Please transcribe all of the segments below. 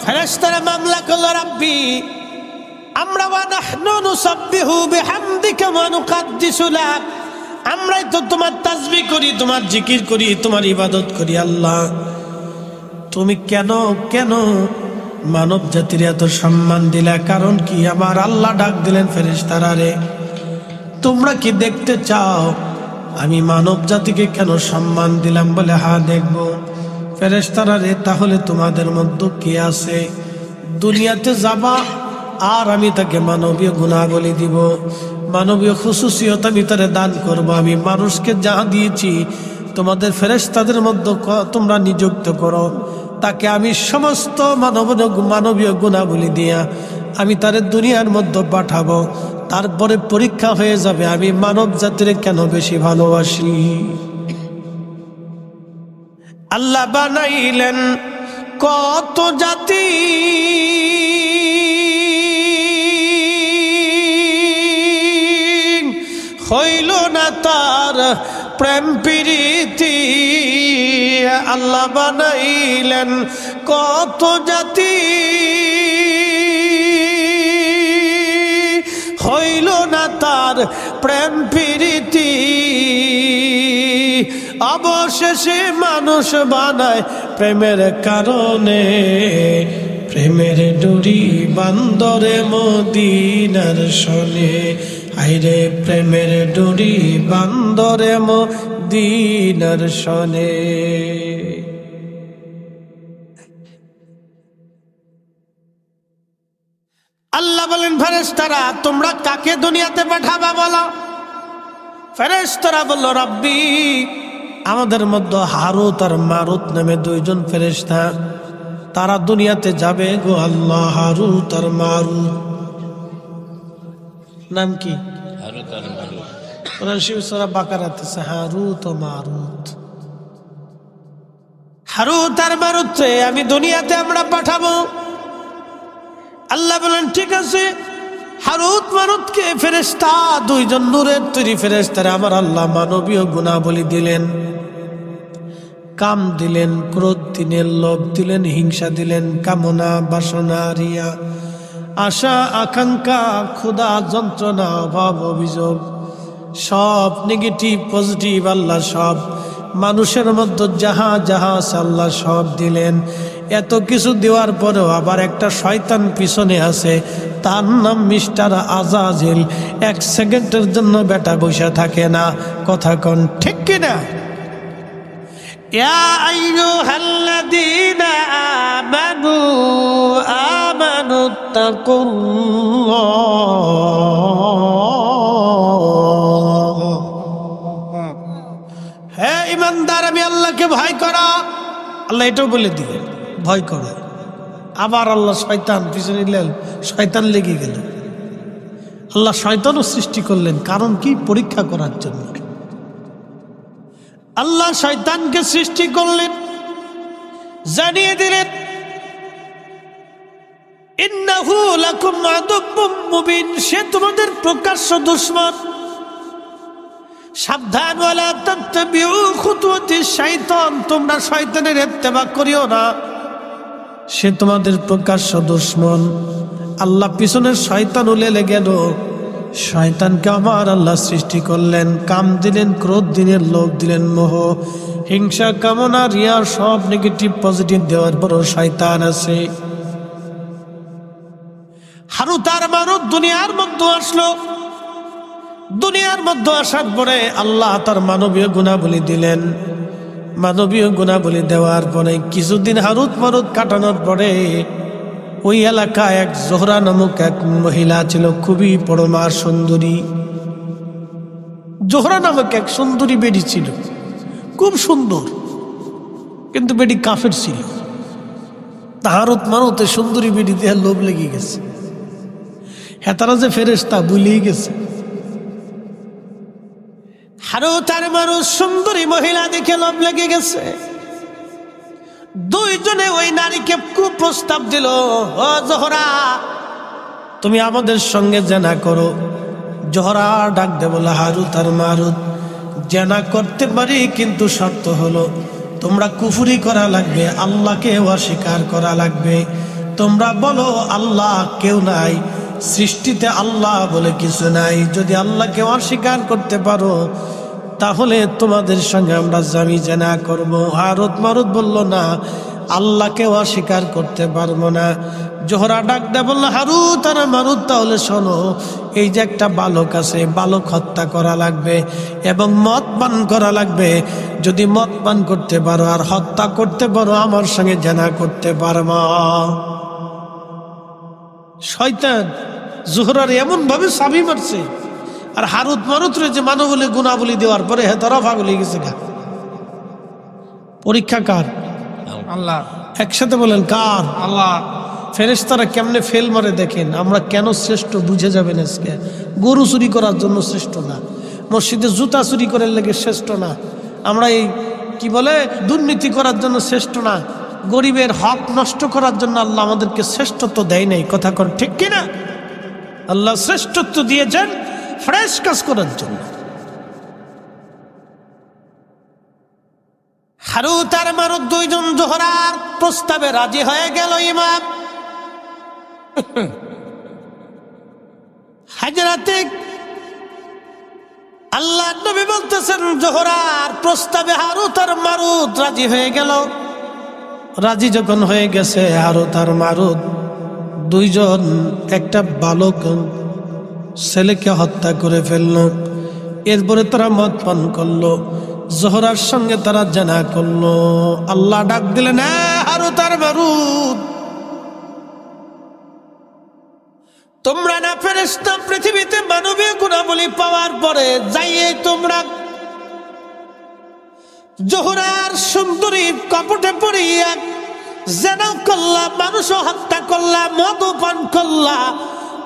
ফেরেশতারা মামলা করল, রাব্বি আমরা ওয়া নাহনু নুসাব্বিহু বিহামদিকা ওয়া নুকাদ্দিসু লাক, আমরাই তো তোমার তাসবিহ করি, তোমার জিকির করি, তোমার ইবাদত করি। আল্লাহ তুমি কেন কেন মানব জাতির এত সম্মান দিলা? কারণ কি? আমার আল্লাহ ডাক দিলেন ফেরেশতারা, রে তোমরা কি দেখতে চাও আমি মানব জাতিকে কেন সম্মান দিলাম? বলে হ্যাঁ দেখব। ফেরেশতারা, রে তাহলে তোমাদের মধ্যে কে আছে দুনিয়াতে যাবা আর আমি তাকে মানবীয় গুণাবলী দিব, মানবীয় খুশুসিয়ত আমি তারে দান করব। আমি মানুষকে যা দিয়েছি তোমাদের ফেরেশতাদের মধ্যে তোমরা নিযুক্ত করো, তাকে আমি সমস্ত মানবীয় গুণাবলী দিয়া আমি তারে দুনিয়ার মধ্যে পাঠাবো। তারপরে পরীক্ষা হয়ে যাবে আমি মানব জাতির কেন বেশি ভালোবাসি। আল্লাহ বানাইলেন কত জাতি, হইল না তার প্রেম প্রীতি। আল্লাহ বানাইলেন কত জাতি, হইল না তার প্রেম প্রীতি। অবশেষে মানুষ বানায় প্রেমের কারণে, প্রেমের ডুরি বান্দরে মদিনার শোনে। আইরে প্রেমের ডুরি বান্দরে মদিনার শোনে। আল্লাহ বলেন, ফেরেশতারা তোমরা কাকে দুনিয়াতে পাঠাবা বলো? ফেরেশতারা বলল, রাব্বি আমাদের মধ্যে হারুত আর মারুত নামে দুইজন ফেরেশতা, তারা দুনিয়াতে যাবে গো আল্লাহ। হারুত আর মারুত নাম কি? হারুত আর মারুত। কোরআন শরীফ সূরা বাকারাতে আছে হারুত ও মারুত। হারুত আর মারুত আমি দুনিয়াতে আমরা পাঠাবো। আল্লাহ বলেন, ঠিক আছে। হারুত মারুতকে ফেরেশতা, দুইজন নূরের তৈরি ফেরেশতারে আমার আল্লাহ মানবীয় গুণাবলী দিলেন, কাম দিলেন, ক্রোধ দিলেন, লোভ দিলেন, হিংসা দিলেন, কামনা বাসনা রিয়া আশা আকাঙ্ক্ষা ক্ষুধা যন্ত্রণা অভাব অভিযোগ সব নেগেটিভ পজিটিভ আল্লাহ সব মানুষের মধ্যে যাহা যাহা আল্লাহ সব দিলেন। এত কিছু দেওয়ার পরেও আবার একটা শয়তান পিছনে আছে, তার নাম মিস্টার আজাজিল। এক সেকেন্ডের জন্য বেটা বসে থাকে না। কথা কোন ঠিক কিনা? ইয়া আইয়ুহাল্লাযীনা আমানু আমানুত্তাকুল্লাহ, হে ঈমানদার আমি আল্লাহকে ভয় করো। আল্লাহ এটাও বলে দিলেন ভয় করো। আবার আল্লাহ শয়তান পিছনে নিলেন, শয়তান লেগে গেল। আল্লাহ শয়তানও সৃষ্টি করলেন, কারণ কি? পরীক্ষা করার জন্য। আল্লাহ শয়তানকে সৃষ্টি করলেন, জানিয়ে দিলেন ইন্নাহু লাকুম আদুব্বুম মুবিন, সে তোমাদের প্রকাশ্য দুশমন। সাবধান, ওয়ালা তাত্তাবিউ খুতুওয়াতিশ শাইতান, তোমরা শয়তানের ইত্তেবা করিও না, সে তোমাদের প্রকাশ্য দুশমন। আল্লাহ পিছনের শয়তান উলে গেল। শয়তানকে আমার আল্লাহ সৃষ্টি করলেন, কাম দিলেন, ক্রোধ দিলেন, লোভ দিলেন, মোহ হিংসা কামনা রিয়া সব নেগেটিভ পজিটিভ দেওয়ার পরও শয়তান আছে। হারুত আর মারুত দুনিয়ার মধ্যে আসলো। দুনিয়ার মধ্যে আসার পরে আল্লাহ তার মানবীয় গুণাবলী দিলেন। মানবীয় গুণাবলী দেওয়ার পরে কিছুদিন হারুত মারুত কাটানোর পরে ওই এলাকায় এক জোহরা নামক এক মহিলা ছিল, খুবই পরমা সুন্দরী। জোহরা নামক এক সুন্দরী বেডি ছিল, খুব সুন্দর, কিন্তু বেডি কাফের ছিল। হারুত মারুতে সুন্দরী বেডি দেহে লোভ লেগে গেছে। হ্যাঁ, তারা যে ফেরেশতা ভুলেই গেছে। হারুত আর মারুত সুন্দরী মহিলা দেখে লোভ লেগে গেছে। দুইজনে ওই নারীকে কুপ্রস্তাব দিল, ও জোহরা তুমি আমাদের সঙ্গে জেনা করো। জোহরা ডাক দে বলে, হারুত আর মারুত জেনা করতে পারি, কিন্তু শর্ত হলো তোমরা কুফরি করা লাগবে, আল্লাহকে অস্বীকার করা লাগবে, তোমরা বলো আল্লাহ কেউ নাই, সৃষ্টিতে আল্লাহ বলে কিছু নাই। যদি আল্লাহকে অস্বীকার করতে পারো তাহলে তোমাদের সঙ্গে আমরা জামি জানা করব। হারুত মারুত বলল না, আল্লাহকে অস্বীকার করতে পারবো না। জোহরা ডাক দেয়া বলল, হারুত আর মারুত তাহলে শোনো, এই যে একটা বালক আছে, বালক হত্যা করা লাগবে এবং মদ পান করা লাগবে। যদি মদ পান করতে পারো আর হত্যা করতে পারো আমার সঙ্গে জানা করতে পারবো। শয়তান জোহরার এমন ভাবে চাবি মারছে, আর হারুত মারুত যে মানবলী গুণাবলী দেওয়ার পরে হেতারা ফাগলি গেছে গা। পরীক্ষা কার? আল্লাহ। একসাথে বলেন কার? আল্লাহ। ফেরেশতারা কেমনে ফেল মারে দেখেন। আমরা কেন শ্রেষ্ঠ বুঝে যাবেন আজকে। গরু চুরি করার জন্য শ্রেষ্ঠ না, মসজিদে জুতা চুরি করে লেগে শ্রেষ্ঠ না, আমরা এই কি বলে দুর্নীতি করার জন্য শ্রেষ্ঠ না, গরিবের হক নষ্ট করার জন্য আল্লাহ আমাদেরকে শ্রেষ্ঠত্ব দেয় নাই। কথা কর ঠিক কিনা? আল্লাহ শ্রেষ্ঠত্ব দিয়েছেন ফ্রেশ কাজ করার জন্য। হারুত আর মারুত দুইজন জোহরার প্রস্তাবে রাজি হয়ে গেল। ইমাম হাজরাতে আল্লাহ নবী বলতেছেন জোহরার প্রস্তাবে হারুত আর মারুত রাজি হয়ে গেল। রাজি যখন হয়ে গেছে হারুত আর মারুত দুইজন একটা বালক ছেলেকে হত্যা করে ফেলল। এরপরে তারা মদ পান করলো, জোহরার সঙ্গে তারা জানা করলো। আল্লাহ ডাক দিলেন, হারুত আর মারুত, তোমরা না ফেরেশতা পৃথিবীতে মানবীয় গুণাবলী পাওয়ার পরে যাইয়ে তোমরা জোহরার সুন্দরী কপটে পড়িয়া জানা করলা, মানুষ হত্যা করলা, মদ পান করলা।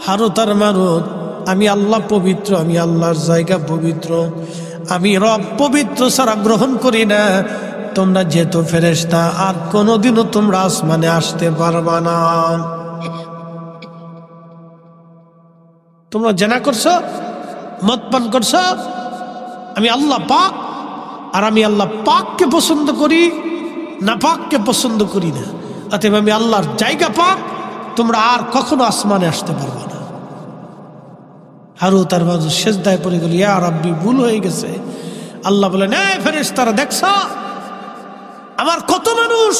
হারুত আর মারুত, আমি আল্লাহ পবিত্র, আমি আল্লাহর জায়গা পবিত্র, আমি রব পবিত্র ছাড়া গ্রহণ করি না। তোমরা যেহেতু ফেরেশতা আর কোনোদিনও তোমরা আসমানে আসতে পারবা না। তোমরা জেনা করছো, মদ পান করছো, আমি আল্লাহ পাক, আর আমি আল্লাহ পাককে পছন্দ করি, না পাককে পছন্দ করি না। অতএব আমি আল্লাহর জায়গা পাক, তোমরা আর কখনো আসমানে আসতে পারবা না। হারুত আর মারুত সেজদায় পড়ে গেল, ইয়া রাব্বি, ভুল হয়ে গেছে। আল্লাহ বলেন, এই ফেরেশতারা দেখছো আমার কত মানুষ,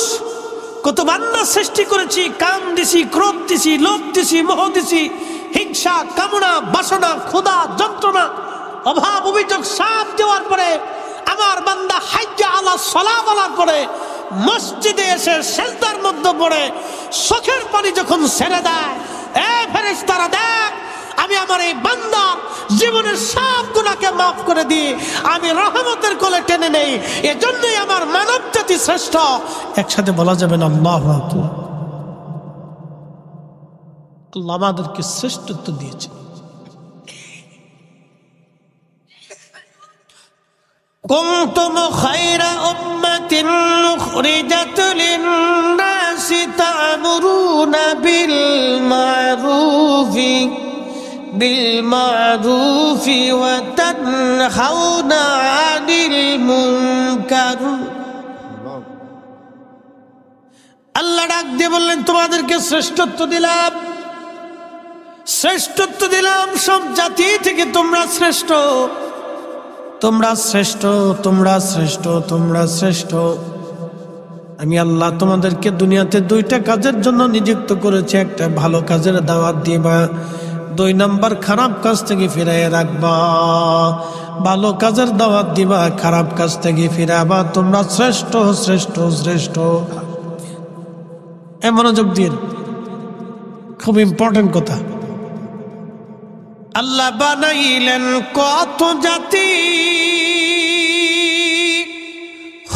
কত বান্দা সৃষ্টি করেছি, কাম দিছি, ক্রোধ দিছি, লোভ দিছি, মোহ দিছি, হিংসা, কামনা, বাসনা, ক্ষুধা, যন্ত্রণা, অভাব, অভিযোগ সব দেওয়ার পরে আমার বান্দা হাইয়া আলা সালাহ বলার পরে মসজিদে এসে সেজদার মধ্যে পড়ে চোখের পানি যখন ছেড়ে দেয়, এই ফেরেশতারা দেখ, আমি আমার এই বান্দা জীবনের সব গুনাহকে মাফ করে দিই, আমি রহমতের কোলে টেনে নেই। এজন্যই আমার মানব জাতি শ্রেষ্ঠ। একসাথে বলা যাবে না আল্লাহু আকবার। আল্লাহ আমাদেরকে শ্রেষ্ঠত্ব দিয়েছে। কুনতুম খায়রা উম্মাতিন উখরিজাত লিন-নাসি তা'মুরুনা বিল মা'রুফি ওয়া তানহাউনা 'আনিল মুনকার। আল্লাহ ডাক দিয়ে বললেন, তোমাদেরকে শ্রেষ্ঠত্ব দিলাম, শ্রেষ্ঠত্ব দিলাম, সব জাতি থেকে তোমরা শ্রেষ্ঠ, তোমরা শ্রেষ্ঠ, তোমরা শ্রেষ্ঠ, তোমরা শ্রেষ্ঠ। আমি আল্লাহ তোমাদেরকে দুনিয়াতে দুইটা কাজের জন্য নিযুক্ত করেছি। একটা ভালো কাজের দাওয়াত দিবা, 2 নাম্বার খারাপ কাজ থেকে ফিরাইয়া রাখবা। ভালো কাজের দাওয়াত দিবা, খারাপ কাজ থেকে ফিরাবা। তোমরা শ্রেষ্ঠ, শ্রেষ্ঠ, শ্রেষ্ঠ। মনোযোগ দিন, খুব ইম্পর্টেন্ট কথা। আল্লাহ বানাইলেন কত জাতি,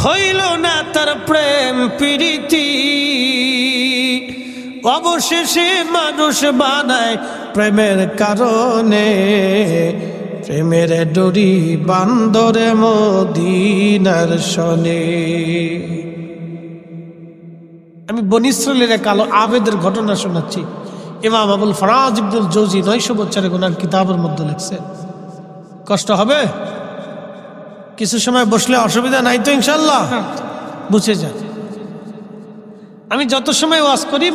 হইল না তার প্রেম প্রীতি, অবশেষে মানুষ বানায় প্রেমের কারণে, প্রেমের ডোরি বান্দরে মদিনার শনে। আমি বনী ইসরাইলের এক আবেদের ঘটনা শোনাচ্ছি। ইমাম আবুল ফরাজ ইবনুল জৌজি 900 বছরের গুনার কিতাবের মধ্যে লিখছেন। কষ্ট হবে? কিছু সময় বসলে অসুবিধা নাই তো ইনশাল্লাহ? বুঝে যান। আমি যত সময় ওয়াজ করি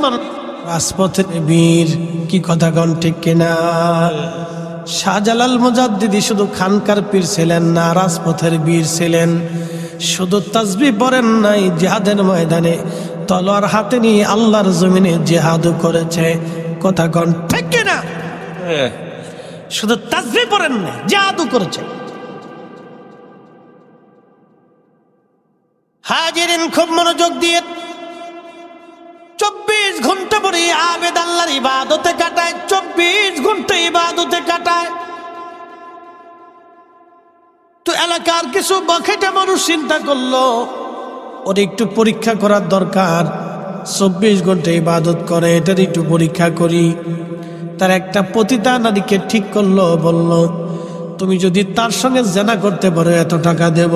রাজপথের বীর। কি কথা কন ঠিক কিনা? শাহজালাল মুজাদ্দিদি শুধু খানকার পীর ছিলেন না, রাজপথের বীর ছিলেন। শুধু তাসবিহ পড়েন নাই, জিহাদের ময়দানে তলোয়ার হাতে নিয়ে আল্লাহর জমিনে জিহাদও করেছে। কথা কন ঠিক কিনা? শুধু তাসবিহ পড়েন না, জিহাদও করেছে। হাজিরিন খুব মনোযোগ দিয়ে 24 ঘন্টা পরে আবেদ আল্লাহর ইবাদতে কাটায়, 24 ঘন্টা ইবাদতে কাটায়। তো এলাকার কিছু বখাটে মানুষ চিন্তা করলো ওর একটু পরীক্ষা করার দরকার। 24 ঘন্টা ইবাদত করে, এটার একটু পরীক্ষা করি। তার একটা পতিতা নারীকে ঠিক করলো, বলল তুমি যদি তার সঙ্গে জেনা করতে পারো এত টাকা দেব।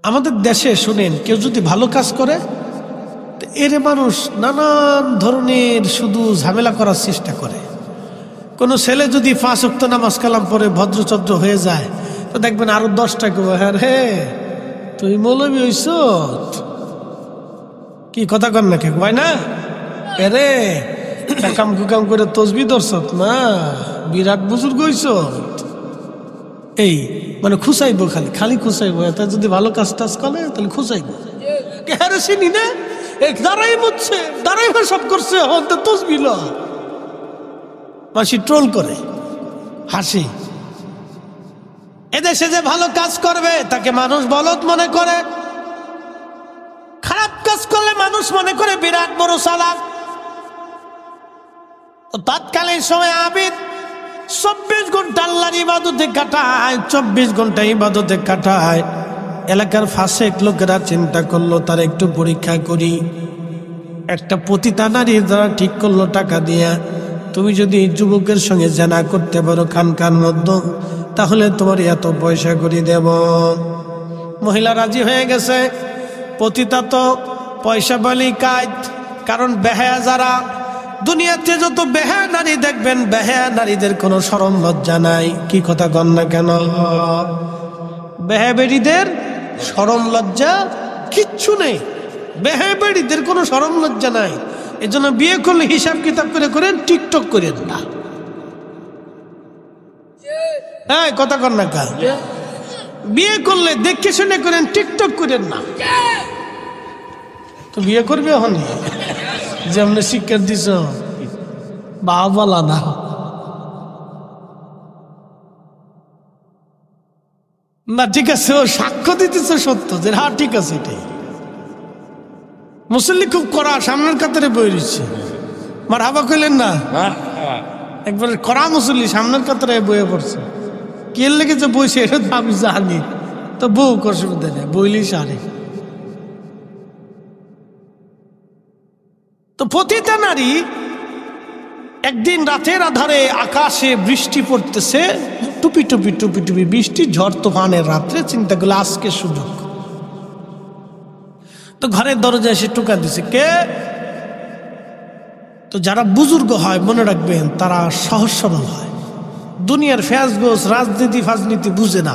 আমাদের দেশে শুনেন, কেউ যদি ভালো কাজ করে এর মানুষ নানান ধরনের শুধু ঝামেলা করার চেষ্টা করে। কোনো ছেলে যদি 5 ওয়াক্ত নামাজ কালাম পরে ভদ্রচদ্র হয়ে যায় তো দেখবেন আরো 10টা কেউ, হ্যাঁ রে তুই মৌলবী হইছ, কি কথা কর না কে ভাই না এরে কাম কুকাম করে তসবি দর্শক না, বিরাট বুজুর্গ হইছ। এই মানে খুশাইবো, খালি খালি খুশাইবো। এটা যদি ভালো কাজ টাজ করে তাহলে খুশাইবো। হ্যাঁ চিনি না, দাঁড়াই মুচ্ছে, দাঁড়াই সব করছে, তসবি ল। মাসি ট্রোল করে, হাসি। এদেশে যে ভালো কাজ করবে তাকে মানুষ বলদ মনে করে, খারাপ কাজ করলে মানুষ মনে করে বিরাট বড় চালাক। তৎকালীন সময় আবিদ 24 ঘন্টা আল্লাহর ইবাদতে কাটায়, 24 ঘন্টা ইবাদতে কাটায়। এলাকার ফাসেক লোকেরা চিন্তা করলো তার একটু পরীক্ষা করি। একটা পতিতা নারীর দ্বারা ঠিক করলো টাকা দিয়া, তুমি যদি যুবকের সঙ্গে জেনা করতে পারো খানকার মধ্যে তাহলে তোমার এত পয়সা করে দেব। মহিলা রাজি হয়ে গেছে। পতিতা তো পয়সা বলি কাজ, কারণ বেহায়া যারা দুনিয়াতে যত বেহায়া নারী দেখবেন, বেহায়া নারীদের কোনো শরম লজ্জা নাই। কি কথা কন না কেন? বেহায়া বেড়িদের শরম লজ্জা কিচ্ছু নেই, বেহায়া বেড়িদের কোনো শরম লজ্জা নাই। এজন্য বিয়ে করলে হিসাব কিতাব করে করেন, টিকটক করেন না। হ্যাঁ কথা কন না কা? বিয়ে করলে দেখে শুনে করেন, টিকটক করেন না। তো বিয়ে করবে হনি যেমন শিক্ষা দিছ বাবালা না। না ঠিক আছে, ও সাক্ষ্য দিতেছে সত্য যে হ্যাঁ ঠিক আছে। এটাই মুসল্লি খুব কড়া, সামনের কাতারে বই রয়েছে। মার হাবা কইলেন না, একবার কড়া মুসল্লি সামনের কাতারে বইয়ে পড়ছে। কে লেগেছে বইছে এটা তো আমি জানি, তো বউ অসুবিধা নেই, বইলেই সারে। তো পতিতা নারী একদিন রাতের আধারে আকাশে বৃষ্টি পড়তেছে, টুপি টুপি টুপি টুপি বৃষ্টি, ঝড় তুফানের রাত্রে। চিন্তা করলো আজকে সুযোগ। তো ঘরের দরজায় এসে টোকা দিছে। কে? তো যারা বুজুর্গ হয় মনে রাখবেন তারা সহজ সরল হয়, দুনিয়ার ফ্যাজগোজ রাজনীতি ফাজনীতি বুঝে না।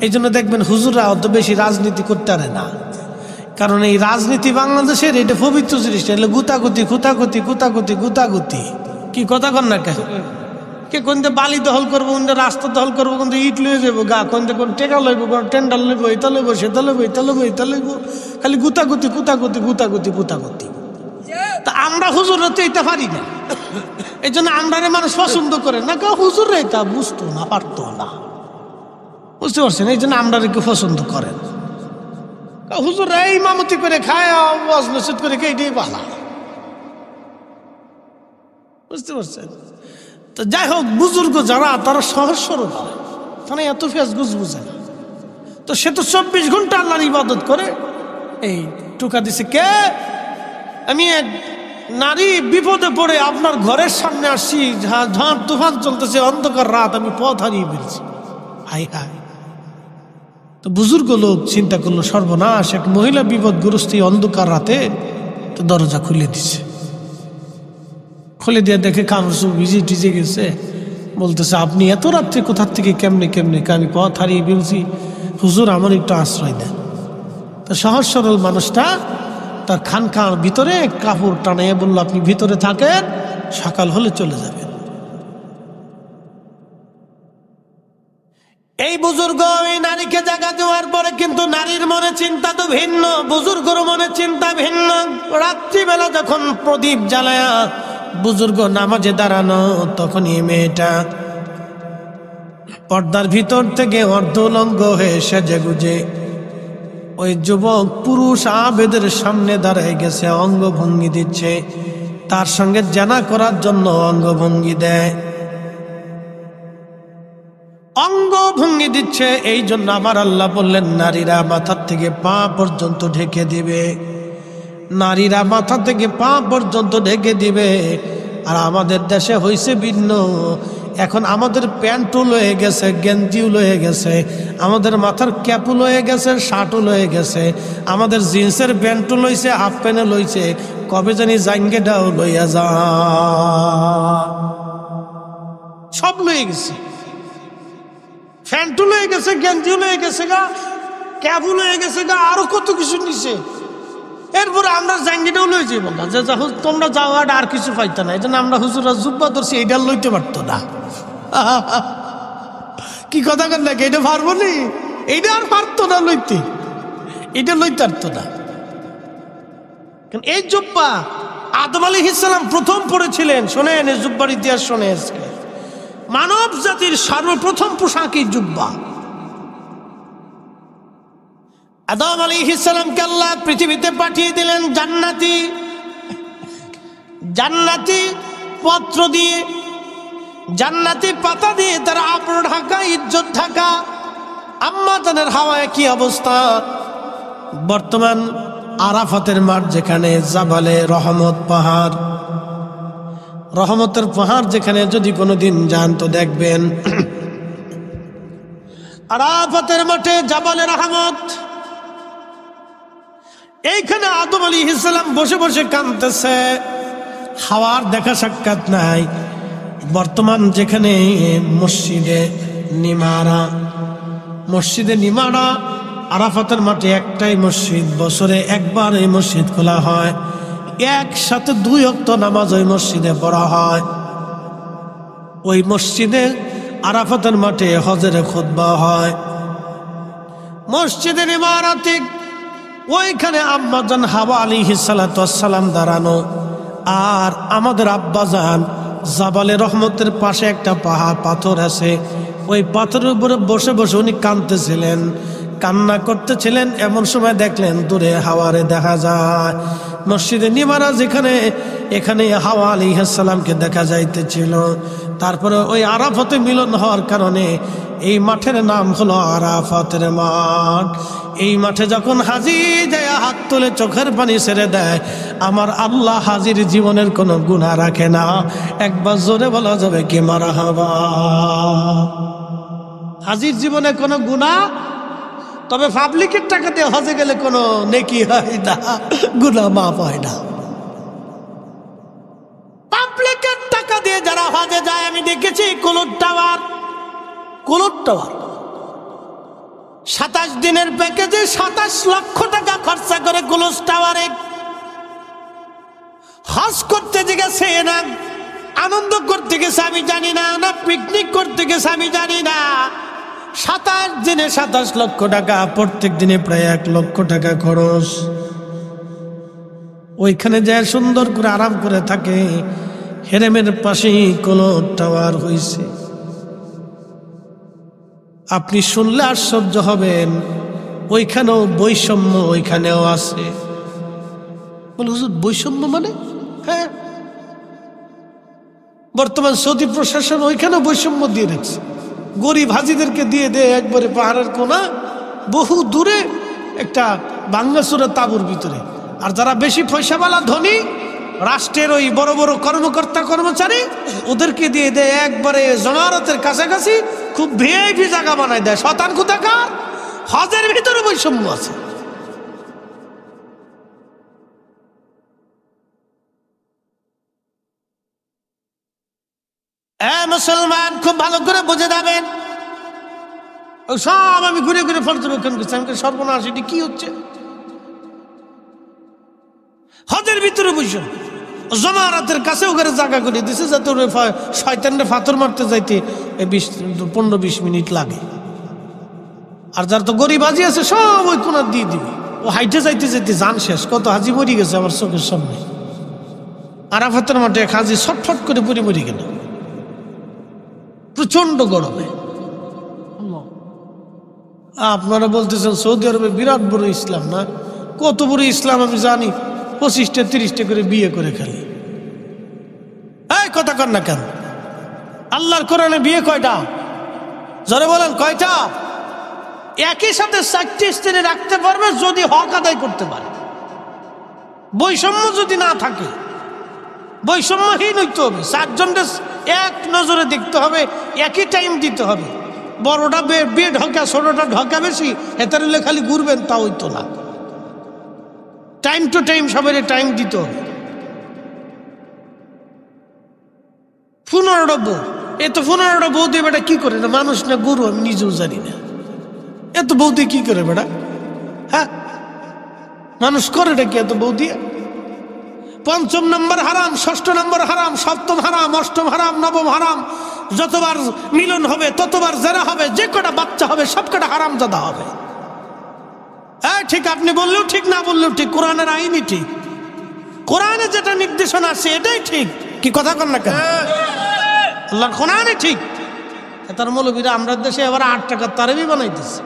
এই জন্য দেখবেন হুজুররা অত বেশি রাজনীতি করতে পারে না, কারণ এই রাজনীতি বাংলাদেশের এটা পবিত্র জিনিস, এটা গুতাগুতি খুতাগুতি গুতাগুতি গুতাগুতি। কি কথা কন না কেন? কে কোনটা বালি দখল করবো, কোনটা রাস্তা দখল করবো, কোনটা ইট লয়ে যাবো গা, কোনটা কোন টেকা লইব, কোন টেন্ডার লইব, এটা লইব সেটা লইব, এটা লইব এটা লইব, খালি গুতাগুতি গুতাগুতি গুতাগুতি গুতাগুতি। তা আমরা হুজুররা তো এটা পারি না, এই জন্য আমরা মানুষ পছন্দ করে না। হুজুররা এটা বুঝতো না, পারতো না, বুঝতে পারছেন? এই জন্য আমরা কেউ পছন্দ করেন। হুজুররা এই ইমামতি করে খায়, ওয়াজ নসিহত করে এইটাই ভালো, বুঝতে পারছেন? তো যাই হোক, বুজুর্গ যারা তারা সহজ সরল হয়, তারা এত ফেসগুজ বুঝে না। তো সে তো 24 ঘন্টা আল্লাহর ইবাদত করে। এই টোকা দিছে কে? আমি এক নারী বিপদে পড়ে আপনার ঘরের সামনে আসছি, ঝড় তুফান চলতেছে, অন্ধকার রাত, আমি পথ হারিয়ে ফেলছি। High high. তো বুজুর্গ লোক চিন্তা করলো সর্বনাশ, এক মহিলা বিপদগ্রস্ত অন্ধকার রাতে। তো দরজা খুলে দিছে, খুলে দিয়ে দেখে কামড় ভিজে টিজে গেছে। বলতেছে আপনি এত রাত্রে কোথার থেকে কেমনে কেমনে? আমি পথ হারিয়ে ফেলছি, হুজুর আমার একটু আশ্রয় দেন। তো সহজ সরল মানুষটা তার খানকার ভিতরে কাপড় টানিয়ে বলল, আপনি ভিতরে থাকেন, সকাল হলে চলে যাবেন। এই বুজুর্গ এই নারীকে জায়গা দেওয়ার পরে কিন্তু নারীর মনে চিন্তা তো ভিন্ন, বুজুর্গর মনে চিন্তা ভিন্ন। রাত্রিবেলা যখন প্রদীপ জ্বালায়া বুজুর্গ নামাজে দাঁড়ানো, তখন এই মেয়েটা পর্দার ভিতর থেকে অর্ধউলঙ্গ হয়ে সেজে গুজে ওই যুবক পুরুষ আবেদের সামনে দাঁড়ায় গেছে, অঙ্গভঙ্গি দিচ্ছে, তার সঙ্গে জানা করার জন্য অঙ্গভঙ্গি দেয়, অঙ্গভঙ্গি দিচ্ছে। এই জন্য আমার আল্লাহ বললেন, নারীরা মাথার থেকে পা পর্যন্ত ঢেকে দিবে, নারীরা মাথা থেকে পা পর্যন্ত ঢেকে দিবে। আর আমাদের দেশে হয়েছে ভিন্ন, এখন আমাদের প্যান্টও লয়ে গেছে, গেঞ্জিও লয়ে গেছে, আমাদের মাথার ক্যাপও লয়ে গেছে, শার্টও লয়ে গেছে, আমাদের জিন্সের প্যান্টও লইছে, হাফ প্যান্টও লইছে, কবে জানি জাঙ্গেটাও লইয়া যা, সব লয়ে গেছে, প্যান্টও লয়ে গেছে, গেঞ্জিও লয়ে গেছে গা, ক্যাপও লয়ে গেছে গা, আরো কত কিছু নিছে। এরপরে আমরা জাঙ্গিটাও লই যাবো না, যে তোমরা যাও আর কিছু পাইতে না, এই জন্য আমরা হুজুরা জুব্বা ধরছি, এইটা লইতে পারতো না। কি কথা কেন নাকি, এটা পারবো নি, এইটা আর পারতো না লইতে, এটা লইতে পারতো না। এই জুব্বা আদম আলাইহিস সালাম প্রথম পড়েছিলেন। শোনেন, এই জুব্বার ইতিহাস শুনে এসে, মানব জাতির সর্বপ্রথম পোশাকই জুব্বা। আদম আলাইহিস সালামকে আল্লাহ পৃথিবীতে পাঠিয়ে দিলেন জান্নাতি, জান্নাতি পত্র দিয়ে, জান্নাতি পাতা দিয়ে, তার আবরু ঢাকা, ইজ্জত ঢাকা। আম্মা জানের হাওয়ায় কি অবস্থা, বর্তমান আরাফাতের মাঠ যেখানে, জাবালে রহমত পাহাড়, রহমতের পাহাড় যেখানে যদি কোনোদিন যান তো দেখবেন, আরাফাতের মাঠে জাবালে রহমত, এইখানে আদম আলাইহিস সালাম বসে বসে কাঁদতেছে, হাওয়ার দেখা সাক্ষাৎ নাই। বর্তমান যেখানে মসজিদে নিমারা, মসজিদে নিমারা আরাফাতের মাঠে একটাই মসজিদ, বছরে একবার এই মসজিদ খোলা হয়, একসাথে 2 ওয়াক্ত নামাজ ওই মসজিদে পড়া হয়। ওই মসজিদে আরাফাতের মাঠে হজের খুতবা হয়। মসজিদের ইমারতে ওইখানে আম্মাজান হাওয়া আলাইহিস সালাতু ওয়াস সালাম দাঁড়ানো, আর আমাদের আব্বাজান জাবালে রহমতের পাশে একটা পাহাড় পাথর আছে, ওই পাথরের উপরে বসে বসে উনি কাঁদতেছিলেন, কান্না করতেছিলেন। এমন সময় দেখলেন দূরে হাওয়ারে দেখা যায়, মসজিদে নিমারা যেখানে, এখানে হাওয়া আলাইহিস সালামকে দেখা যাইতেছিল। তারপরে ওই আরাফাতে মিলন হওয়ার কারণে এই মাঠের নাম হলো আরাফাতের মাঠ। এই মাঠে যখন হাজি যায়, হাত তুলে চোখের পানি ছেড়ে দেয়, আমার আল্লাহ হাজির জীবনের কোনো গুনাহ রাখে না। একবার জোরে বলা যাবে কি মারহাবা। হাজির জীবনে কোনো গুনাহ, তবে পাবলিকের টাকা দিয়ে হজে গেলে কোনো নেকি হয় না, গুনাহ মাফ হয় না। পাবলিকের টাকা দিয়ে যারা হজে যায়, আমি দেখেছি কুলুট টাওয়ার, কুলুট টাওয়ার 27 দিনের প্যাকেজে 27 লক্ষ টাকা খরচা করে কুলুট টাওয়ারে হজ করতে গেছে, না আনন্দ করতে গেছে আমি জানি না, না পিকনিক করতে গেছে আমি জানি না। 27 দিনে 27 লক্ষ টাকা, প্রত্যেক দিনে প্রায় 1 লক্ষ টাকা খরচ। ওইখানে যায় সুন্দর করে আরাম করে থাকে। হেরেমের পাশেই কুলুট টাওয়ার হয়েছে। আপনি শুনলে আশ্চর্য হবেন, ওইখানেও বৈষম্য, ওইখানেও আছে। বলে হুজুর বৈষম্য মানে? হ্যাঁ, বর্তমান সৌদি প্রশাসন ওইখানেও বৈষম্য দিয়ে রেখেছে। গরিব হাজিদেরকে দিয়ে দেয় একবারে পাহাড়ের কোনা, বহু দূরে একটা বাংলাসুরের তাঁবুর ভিতরে। আর যারা বেশি পয়সাওয়ালা ধনী, রাষ্ট্রের ওই বড় বড় কর্মকর্তা কর্মচারী, ওদেরকে দিয়ে দেয় একবারে জমারতের কাছাকাছি, খুব ভিআইপি জায়গা বানায় দেয়। শতান কোথাকার, হজের ভিতরে বৈষম্য আছে। মুসলমান খুব ভালো করে বুঝে যাবেন, সব আমি ঘুরে ঘুরে পর্যবেক্ষণ করছি। আমি সর্বনাশ, এটি কি হচ্ছে? হজের ভিতরে বসে জমারাতের কাছে ওখানে জায়গা করে দিছে যাতে ওর শয়তানরে ফাতর মারতে যাইতে 15-20 মিনিট লাগে। আর যার তো গরিবাজি আছে সব ওই কোনার দিয়ে দিবে। ও হাইটে যাইতে যেতে জান শেষ, কত হাজি মরি গেছে আমার চোখের সামনে। আরাফাতের মাঠে এক হাজি ছটফট করে পড়ে মরি গেল প্রচন্ড গরমে। আপনারা বলতেছেন সৌদি আরবে বিরাট বড় ইসলাম, না কত বড় ইসলাম আমি জানি, 25-30 করে বিয়ে করে খালি। এই কথা কর না কেন? আল্লাহর কোরআনে বিয়ে কয়টা? জোরে বলেন কয়টা? একই সাথে 4টি স্ত্রী রাখতে পারবে যদি হক আদায় করতে পারে। বৈষম্য যদি না থাকে, বৈষম্যহীন হইতে হবে, 4 জনের এক নজরে দেখতে হবে, একই টাইম দিতে হবে। বড়টা বিয়ে ঢকা, ছোটটা ঢকা বেশি, এটার খালি ঘুরবেন তা হইতো না। টাইম টু টাইম সবাই টাইম দিতে হবে। 15টা বউ, এত 15টা বউ দিয়ে বেটা কি করে? মানুষ না গরু? আমি নিজেও জানি না এত বউ দিয়ে কি করে বেটা। হ্যাঁ, মানুষ করে কি এত বউ দিয়ে? 5ম নম্বর হারাম, 6ষ্ঠ নম্বর হারাম, 7ম হারাম, 8ম হারাম, 9ম হারাম। যতবার মিলন হবে ততবার জেনা হবে, যে কটা বাচ্চা হবে সব কটা হারাম জাদা হবে। হ্যাঁ ঠিক, আপনি বললেও ঠিক, না বললেও ঠিক, কোরআনের আইনই ঠিক। কোরআনে যেটা নির্দেশনা আছে এটাই ঠিক। কি কথা কন না কেন? আল্লাহর কোরআনে ঠিক। তার মৌলবীরা আমরা দেশে এবার 8 টাকার তারেবি বানাইতেছে।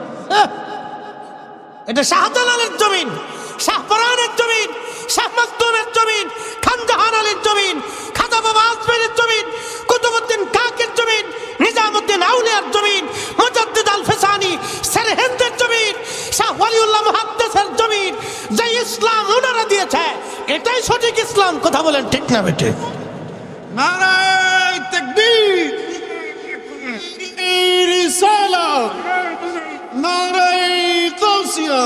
এটা শাহজালালের জমিন, শাহপরানের জমিন, শাহ মাকদুমের জমিন, খানজাহান আলীর জমিন, খাজা বাবা আজমেরের জমিন, কুতুবউদ্দিন কাকের জমিন, নিজামউদ্দিন আউলিয়ার জমিন, মুজাদ্দিদ আল ফিসানি সরহিন্দের জমিন, শাহ ওয়ালিউল্লাহ মুহাদ্দিসের জমিন। যে ইসলাম ওনারা দিয়েছে এটাই সঠিক ইসলাম। কথা বলেন ঠিক না বেটে? নারায়ে তাকবীর, রিসালাত, নারায়ে গাউসিয়া,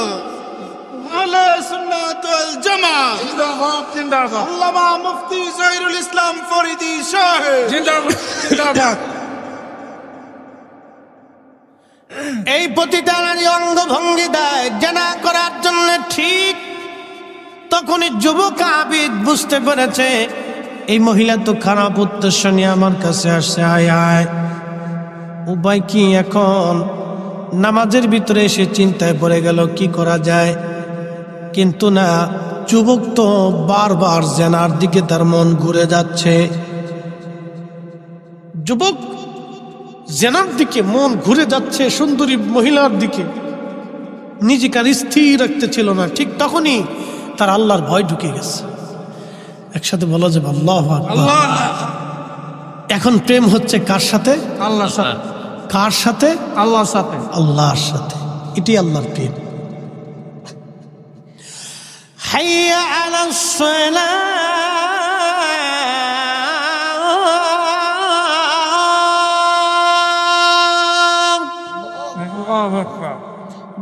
আহলে সুন্নাত ওয়াল জামাত জিন্দাবাদ, জিন্দাবাদ। আল্লামা মুফতি জহিরুল ইসলাম ফরিদি সাহেব জিন্দাবাদ, জিন্দাবাদ। এই প্রতিটা নারী অঙ্গভঙ্গি দেয় জেনা করার জন্য, ঠিক তখনই যুবক আবিদ বুঝতে পেরেছে এই মহিলা তো খারাপ উদ্দেশ্য নিয়ে আমার কাছে আসছে। আয় আয়, উপায় কি এখন? নামাজের ভিতরে এসে চিন্তায় পড়ে গেল কি করা যায়। কিন্তু না, যুবক তো বারবার জেনার দিকে তার মন ঘুরে যাচ্ছে। যুবক জেনার দিকে মন ঘুরে যাচ্ছে, সুন্দরী মহিলার দিকে নিজেকে আর স্থির রাখতে ছিল না। ঠিক তখনই তার আল্লাহর ভয় ঢুকে গেছে। একসাথে বলা যাবে আল্লাহু আকবার। এখন প্রেম হচ্ছে কার সাথে? আল্লাহর সাথে। কার সাথে? আল্লাহর সাথে। আল্লাহর সাথে। এটাই আল্লাহর প্রেম। হাইয়া আলাস সালাহ,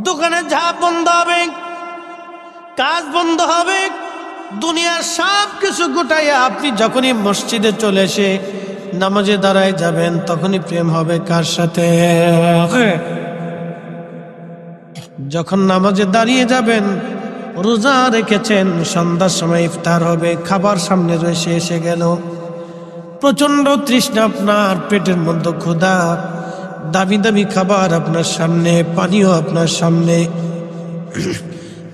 দোকানে যা বন্ধ হবে, কাজ বন্ধ হবে, দুনিয়ার সব কিছু গোটাইয়া আপনি যখনই মসজিদে চলে এসে নামাজে দাঁড়ায় যাবেন তখনই প্রেম হবে কার সাথে? যখন নামাজে দাঁড়িয়ে যাবেন, রোজা রেখেছেন, সন্ধ্যার সময় ইফতার হবে, খাবার সামনে রয়েছে, এসে গেল, প্রচন্ড তৃষ্ণা, আপনার পেটের মধ্যে ক্ষুধা, দামি দামি খাবার আপনার সামনে, পানিও আপনার সামনে,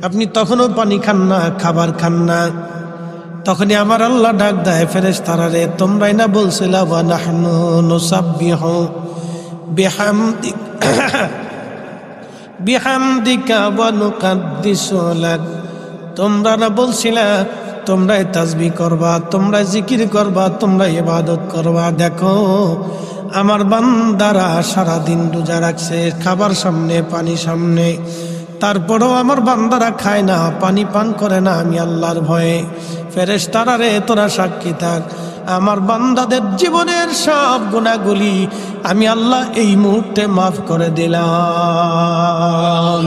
আপনি তখনও পানি খান না, খাবার খান না। তখনই আমার আল্লাহ ডাক দেয় ফেরেশতারা, তোমরাই না বলছিলা ওয়া নাহনু নুসাব্বিহু বিহামদিকা ওয়া নুকাদ্দিসু লাক। তোমরা না বলছিলা তোমরাই তাসবিহ করবা, তোমরা জিকির করবা, তোমরা ইবাদত করবা। দেখো আমার বান্দারা সারাদিন রোজা রাখছে, খাবার সামনে, পানি সামনে, তারপরেও আমার বান্দারা খায় না, পানি পান করে না, আমি আল্লাহর ভয়ে। ফেরেশতারা রে, তোরা সাক্ষী থাক, আমার বান্দাদের জীবনের সব গুনাহগুলি আমি আল্লাহ এই মুহূর্তে মাফ করে দিলাম।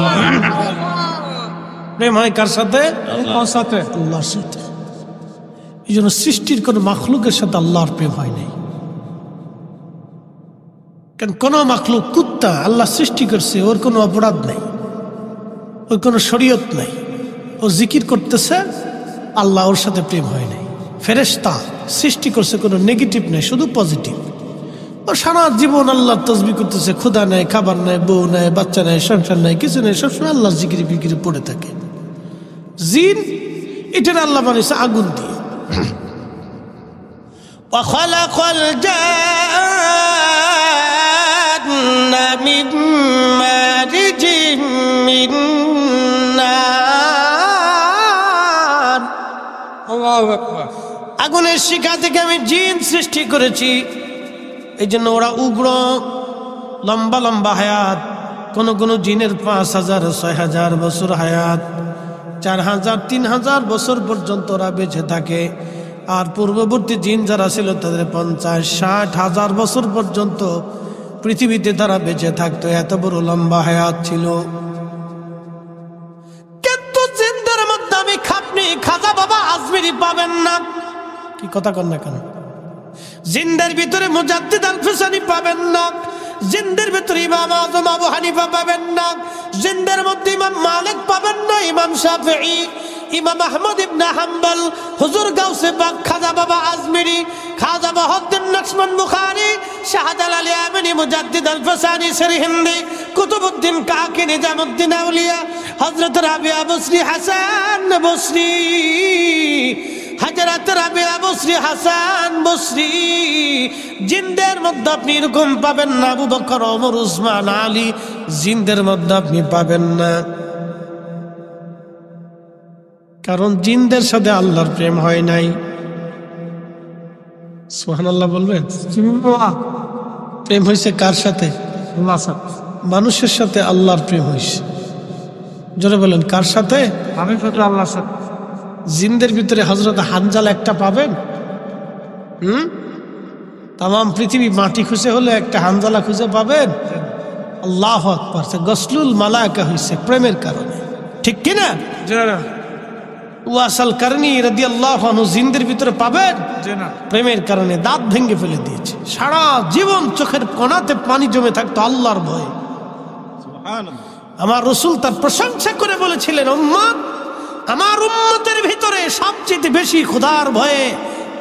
প্রেম হয় কার সাথে? আল্লাহর সাথে। আল্লাহর সাথে। এই জন্য সৃষ্টির কোন মাখলুকের সাথে আল্লাহর প্রেম হয় নাই। কারণ কোন মাখলুক, কুত্তা আল্লাহ সৃষ্টি করছে, ওর কোনো অপরাধ নাই, ওর কোনো শরীয়ত নাই, ও জিকির করতেছে, আল্লাহ ওর সাথে প্রেম হয় নাই। ফেরেশতা সৃষ্টি করছে কোনো নেগেটিভ নেই, শুধু পজিটিভ। ও সারা জীবন আল্লাহর তাসবিহ করতেছে, ক্ষুধা নাই, খাবার নাই, বউ নাই, বাচ্চা নাই, সংসার নাই, কিছু নেই, সবসময় আল্লাহর জিকিরি ফিকিরি পড়ে থাকে। জিন এটার আল্লাহ বানিয়েছে আগুন দিয়ে। وخلق الجن من مارج من نار। আল্লাহু আকবার। আগুনের শিখা থেকে আমি জিন সৃষ্টি করেছি, এই জন্য ওরা উগ্র, লম্বা লম্বা হায়াত। কোন কোন জিনের 5000 6000 বছর হায়াত, 4000 3000 বছর পর্যন্ত ওরা বেঁচে থাকে। আর পূর্ববর্তী জিন যারা ছিল তাদের 50-60 বছর পর্যন্ত পৃথিবীতে তারা বেঁচে থাকতো, এত বড় লম্বা হায়াত ছিল। কিন্তু জিনদের মধ্যে আমি খাজা বাবা আজমিরি পাবেন না। কি কথা কন না কেন? জিনদের ভিতরে মুজাদ্দিদ আল-ফিসানি পাবেন না, জিনদের ভিতরে ইমাম আযম আবু হানিফা পাবেন না, জিনদের মধ্যে ইমাম মালিক পাবেন না, ইমাম শাফিঈ, ইমাম আহমদ ইবনে হাম্বল, হুজুর গাউসে পাক খাজা বাবা আজমিরি, খাজা বাহাউদ্দিন নকশবন বুখারী, শাহজালাল ইয়ামানি, মুজাদ্দিদ আল-ফিসানি সিরহিন্দি, কুতুবউদ্দিন কাকি, নিজামউদ্দিন আউলিয়া, হযরত রাবিয়া বসরি, হাসান বসরি, হযরত রাবিয়া বসরি, হাসান বসরি। জিনদের মধ্যে আপনি এরকম পাবেন না আবু বকর, ওমর, উসমান, আলী। জিনদের মধ্যে আপনি পাবেন না, কারণ জিনদের সাথে আল্লাহর প্রেম হয় নাই। সুবহানাল্লাহ বলবেন? প্রেম হয়েছে কার সাথে? আল্লাহর সাথে। মানুষের সাথে আল্লাহর প্রেম হয়েছে। জোরে বলেন, কার সাথে? আমি শুধু আল্লাহর সাথে। জিনদের ভিতরে হযরত হানজালা একটা পাবেন? তাম পৃথিবী মাটি খুঁজে হলে একটা হানজালা খুঁজে পাবেন? আল্লাহু আকবার। গসলুল মালায়েকা হয়েছে প্রেমের কারণে, ঠিক কিনা? ওয়াসাল কারণী রাদিয়াল্লাহু আনহু জিনদের ভিতরে পাবেন? প্রেমের কারণে দাঁত ভেঙে ফেলে দিয়েছে। সারা জীবন চোখের কোণাতে পানি জমে থাকতো আল্লাহর ভয়ে। আমার রাসূল তার প্রশংসা করে বলেছিলেন, উম্মত, আমার উম্মতের ভিতরে সবচেয়ে বেশি খোদার ভয়ে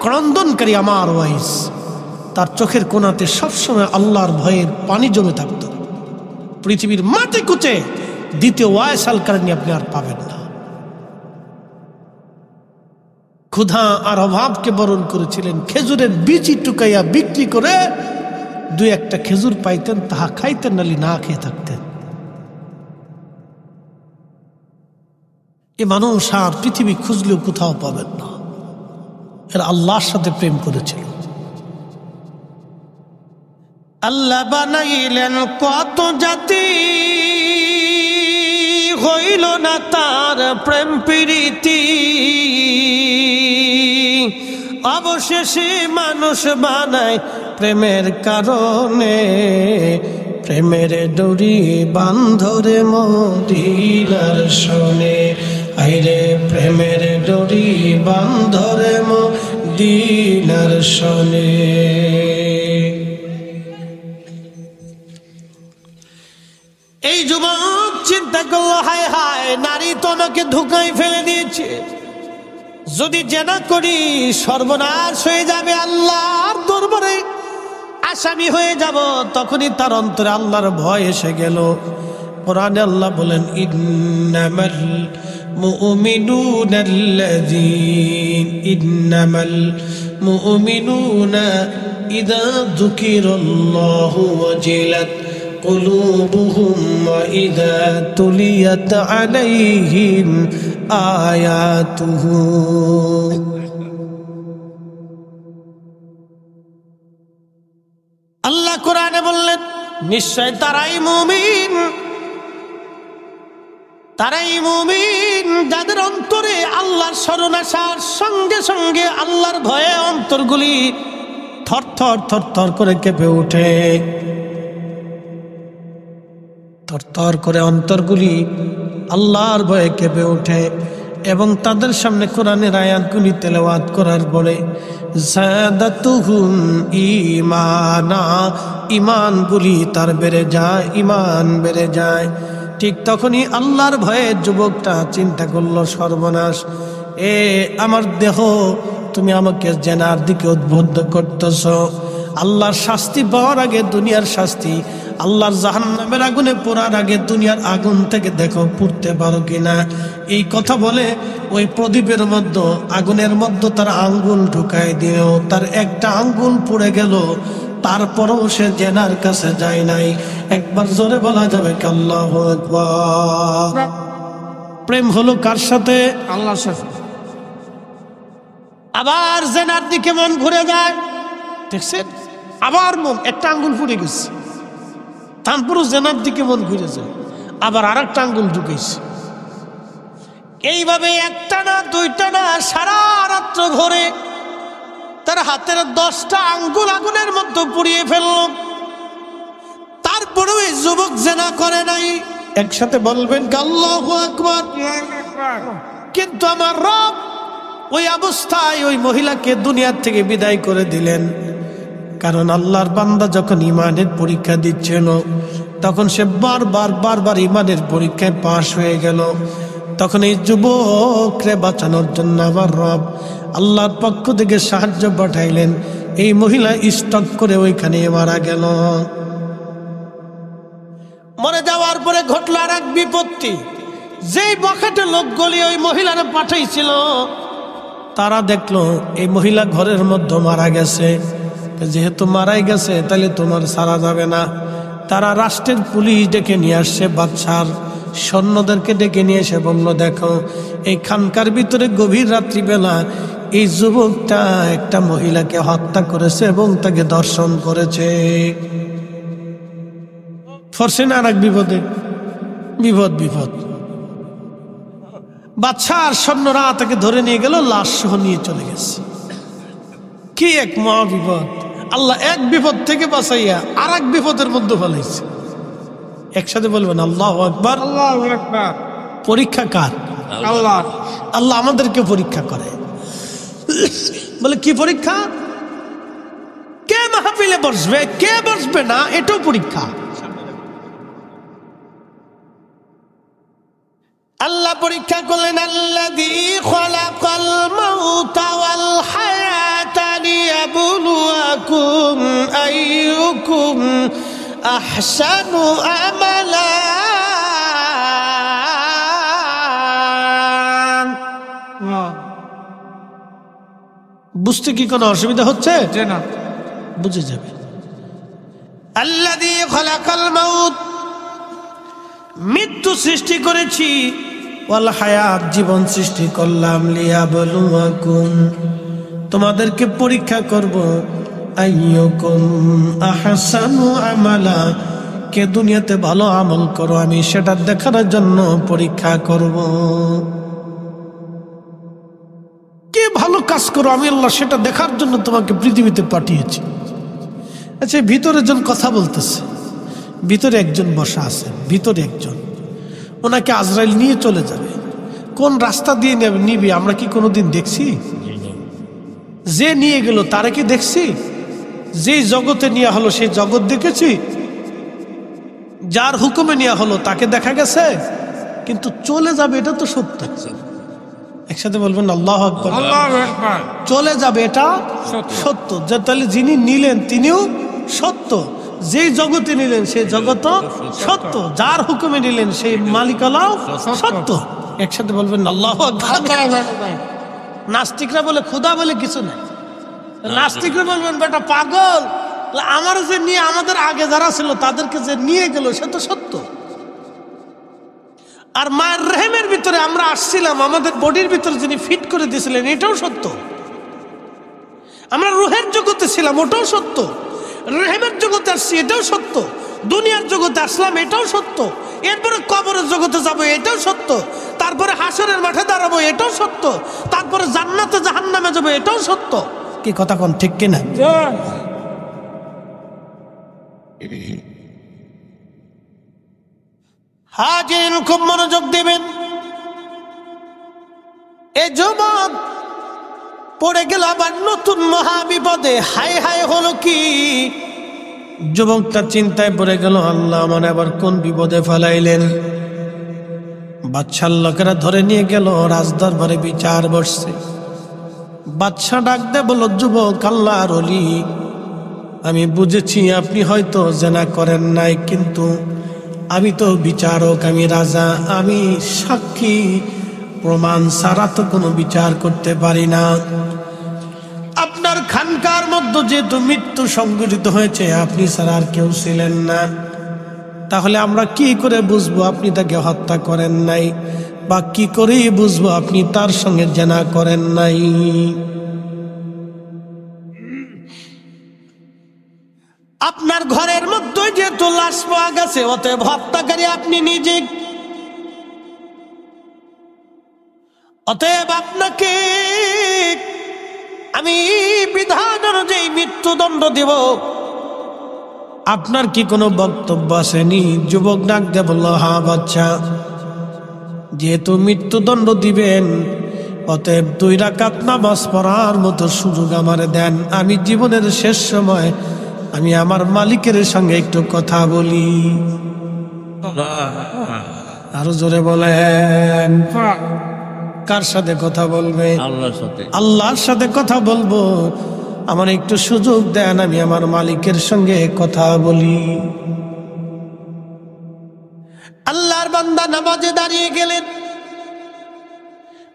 ক্রন্দনকারী আমার ওয়াইস। তার চোখের কোণাতে সবসময় আল্লাহর ভয়ের পানি জমে থাকতো। পৃথিবীর মাটি কুচে দ্বিতীয় ওয়াইসাল কারণী আপনি আর পাবেন না। ক্ষুধা আর অভাবকে বরণ করেছিলেন, খেজুরের বীজই টুকাইয়া বিক্রি করে 2-1টা খেজুর পাইতেন, তাহা খাইতেন, নালি না খেয়ে থাকতেন। এ মানুষ আর পৃথিবী খুঁজলেও কোথাও পাবেন না। এরা আল্লাহর সাথে প্রেম করেছিল। আল্লাহ বানাইলেন কত জাতি, হইল না তার প্রেম প্রীতি। অবশেষে মানুষ বানায় প্রেমের কারণে, প্রেমের ডোরি বান্ধরে মদিনার শোনে। আইরে প্রেমের ডোরি বান্ধরে মদিনার শোনে। এই যুবক চিন্তা করলো, হায় হায়, নারী তো আমাকে ধোঁকায় ফেলে দিয়েছে। যদি জেনা করি সর্বনাশ হয়ে যাবে, আল্লাহর দরবারে আসামি হয়ে যাব। তখনই তার অন্তরে আল্লাহর ভয় এসে গেল। কোরআনে আল্লাহ বলেন, ইন্নামাল মুমিনুনা ইযা যুকিরাল্লাহু ওয়াজিলাত قلوبهم وإذا تليت عليهم آياته আল্লাহ কোরআনে বললেন, নিশ্চয় তারাই মুমিন, যাদের অন্তরে আল্লাহর স্মরণ আসার সঙ্গে সঙ্গে আল্লাহর ভয়ে অন্তরগুলি থরথর থরথর করে কেঁপে ওঠে। থরথর করে অন্তরগুলি আল্লাহর ভয়ে কেঁপে ওঠে এবং তাদের সামনে কোরআনের আয়াতগুলি তেলাওয়াত করার পরে যাদাতুহুম ঈমানা, ঈমানগুলি তার বেড়ে যায়, ঈমান বেড়ে যায়। ঠিক তখনই আল্লাহর ভয়ে যুবকটা চিন্তা করলো, সর্বনাশ, এ আমার দেহ, তুমি আমাকে জেনার দিকে উদ্বুদ্ধ করতেছ। আল্লাহর শাস্তি পাওয়ার আগে দুনিয়ার শাস্তি, আল্লাহর জাহান্নামের আগুনে পোড়ার আগে দুনিয়ার আগুন থেকে দেখো পুড়তে পারো কিনা। এই কথা বলে ওই প্রদীপের মধ্যে, আগুনের মধ্যে তার আঙ্গুল ঢুকায় দিও, তার একটা আঙ্গুল পুড়ে গেল, তারপরেও সে জেনার কাছে যায় নাই। একবার জোরে বলা যাবে কি আল্লাহু আকবার। প্রেম হলো কার সাথে? আল্লাহর সাথে। আবার জেনার দিকে মন ঘুরে যায়, দেখছেন? আবার মন, একটা আঙ্গুল পুড়ে গেছে, তারপরও জেনার দিকে মন ঘুরে যায়, আবার আর একটা আঙ্গুল ঢুকেছে। এইভাবে একটা না দুইটা না, সারা রাত্র ভরে তার হাতের 10টা আঙ্গুল আগুনের মধ্যে পুড়িয়ে ফেলল। তারপরেও এই যুবক জেনা করে নাই। একসাথে বলবেন আল্লাহু আকবার। কিন্তু আমার রব ওই অবস্থায় ওই মহিলাকে দুনিয়ার থেকে বিদায় করে দিলেন। কারণ আল্লাহর বান্দা যখন ইমানের পরীক্ষা দিচ্ছিল, তখন সে বারবার ইমানের পরীক্ষায় পাশ হয়ে গেল। তখন এই যুবকরে বাঁচানোর জন্য আবার রব আল্লাহর পক্ষ থেকে সাহায্য পাঠাইলেন। এই মহিলা স্টক করে ওইখানে মারা গেল। মরে যাওয়ার পরে ঘটল আর এক বিপত্তি। যেই বখাটে লোকগুলি ওই মহিলারে পাঠাইছিল, তারা দেখলো এই মহিলা ঘরের মধ্যে মারা গেছে। যেহেতু মারাই গেছে, তাহলে তোমার সারা যাবে না। তারা রাষ্ট্রের পুলিশ ডেকে নিয়ে আসছে, বাদশার সৈন্যদেরকে ডেকে নিয়ে এসে বলল, দেখো এই খানকার ভিতরে গভীর রাত্রিবেলা এই যুবকটা একটা মহিলাকে হত্যা করেছে এবং তাকে ধর্ষণ করেছে। ফরসেন আর এক বিপদে বিপদ। বাদশার সৈন্যরা তাকে ধরে নিয়ে গেল, লাশ সহ নিয়ে চলে গেছে। কি এক মহা বিপদ! আল্লাহ এক বিপদ থেকে বাঁচাইয়া আর এক বিপদের মধ্যে ফেলাইছে। একসাথে বলবেন আল্লাহু আকবার। আল্লাহু আকবার। পরীক্ষা কার? আল্লাহ। আল্লাহ আমাদেরকে পরীক্ষা করে। বলে কি পরীক্ষা? কে মাহফিলে বসবে, কে বসবে না, এটাও পরীক্ষা। আল্লাহ পরীক্ষা করলেন, আল্লাযী খালাকাল মাউতা ওয়াল হায়াতা লিয়াবলুয়াকুম আইয়ুকুম আহসানু আমালা। বুঝতে কি কোনো অসুবিধা হচ্ছে? না, বুঝে যাবে। আল্লাযী খালাকাল মাউত, মৃত্যু সৃষ্টি করেছি, ওয়াল হায়াত, জীবন সৃষ্টি করলাম, লিয়াবলুয়াকুম, তোমাদেরকে পরীক্ষা করব, আইয়ুকুম আহসানু আমালা, কে দুনিয়াতে ভালো আমল করো আমি সেটা দেখার জন্য পরীক্ষা করব। কে ভালো কাজ করো আমি আল্লাহ সেটা দেখার জন্য তোমাকে পৃথিবীতে পাঠিয়েছি। আচ্ছা, ভিতরে জন কথা বলতেছে, ভিতরে একজন বসা আছে, ভিতরে একজন, ওনাকে আজরাইল নিয়ে চলে যাবে। কোন রাস্তা দিয়ে নিবি আমরা কি কোনোদিন দেখছি? যে নিয়ে গেল তারা কি দেখছি? যে জগতে নিয়ে হলো সেই জগৎ দেখেছি? যার হুকুমে নেওয়া হলো তাকে দেখা গেছে? কিন্তু চলে যাবে এটা তো সত্য। একসাথে বলবেন আল্লাহু আকবার। আল্লাহু আকবার। চলে যাবে এটা সত্য। যে তাহলে যিনি নিলেন তিনিও সত্য, যেই জগতে নিলেন সেই জগৎ সত্য, যার হুকুমে নিলেন সেই মালিকালাও সত্য। একসাথে বলবেন আল্লাহু আকবার। নাস্তিকরা বলে খোদা বলে কিছু নাই। নাস্তিকরা বলবেন বেটা পাগল, আমার যে নিয়ে আমাদের আগে যারা ছিল তাদেরকে যে নিয়ে গেল সে তো সত্য। আর মায়ের রেহেমের ভিতরে আমরা আসছিলাম, আমাদের বডির ভিতরে যিনি ফিট করে দিয়েছিলেন এটাও সত্য। আমরা রুহের জগতে ছিলাম, ওটাও সত্য। রেহেমের জগতে আসছি, এটাও সত্য। দুনিয়ার জগতে আসলাম, এটাও সত্য। এরপরে কবরের জগতে যাবো, এটাও সত্য। তারপরে হাসরের মাঠে দাঁড়াবো, এটাও সত্য। তারপরে জান্নাতে জাহান্নামে যাবো, এটাও সত্য। কি কথা কোন ঠিক কিনা? হাজির খুব মনোযোগ দেবেন। এ যুবক পড়ে গেল আবার নতুন মহাবিপদে। হায় হায় হলো কি? যুবকটা চিন্তায় পড়ে গেল, আল্লাহ মানে আবার কোন বিপদে ফেলাইলেন। বাদশার লোকেরা ধরে নিয়ে গেল, রাজদরবারে বিচার বসছে। বাদশা ডাক দে বলল, যুবক আল্লাহর ওলি, আমি বুঝেছি আপনি হয়তো জেনা করেন নাই, কিন্তু আমি তো বিচারক, আমি রাজা, আমি সাক্ষী প্রমাণ ছাড়া তো কোনো বিচার করতে পারি না। আপনার খানকার মধ্যে যেহেতু মৃত্যু সংঘটিত হয়েছে, আপনি ছাড়া আর কেউ ছিলেন না, তাহলে আমরা কি করে বুঝবো আপনি তাকে হত্যা করেন নাই, বা কি করে বুঝবো আপনি তার সঙ্গে জেনা করেন নাই? আপনার ঘরের মধ্যে যেহেতু লাশ পাওয়া গেছে, অতএব হত্যাকারী আপনি নিজে। অতএব আপনাকে আমি বিধান অনুযায়ী মৃত্যুদণ্ড দেব। আপনার কি কোনো বক্তব্য আসেনি? যুবক ডাক দিয়ে বলল, হ্যাঁ বাচ্চা, যেহেতু মৃত্যুদণ্ড দিবেন, অতএব 2 রাকাত নামাজ পড়ার মতো সুযোগ আমারে দেন। আমি জীবনের শেষ সময় আমি আমার মালিকের সঙ্গে একটু কথা বলি। আরো জোরে বলেন। কার সাথে কথা বলবে? আল্লাহর সাথে। আল্লাহর সাথে কথা বলবো। আমার একটু সুযোগ দেন, আমি আমার মালিকের সঙ্গে কথা বলি। আল্লাহর বান্দা নামাজে দাঁড়িয়ে গেলেন।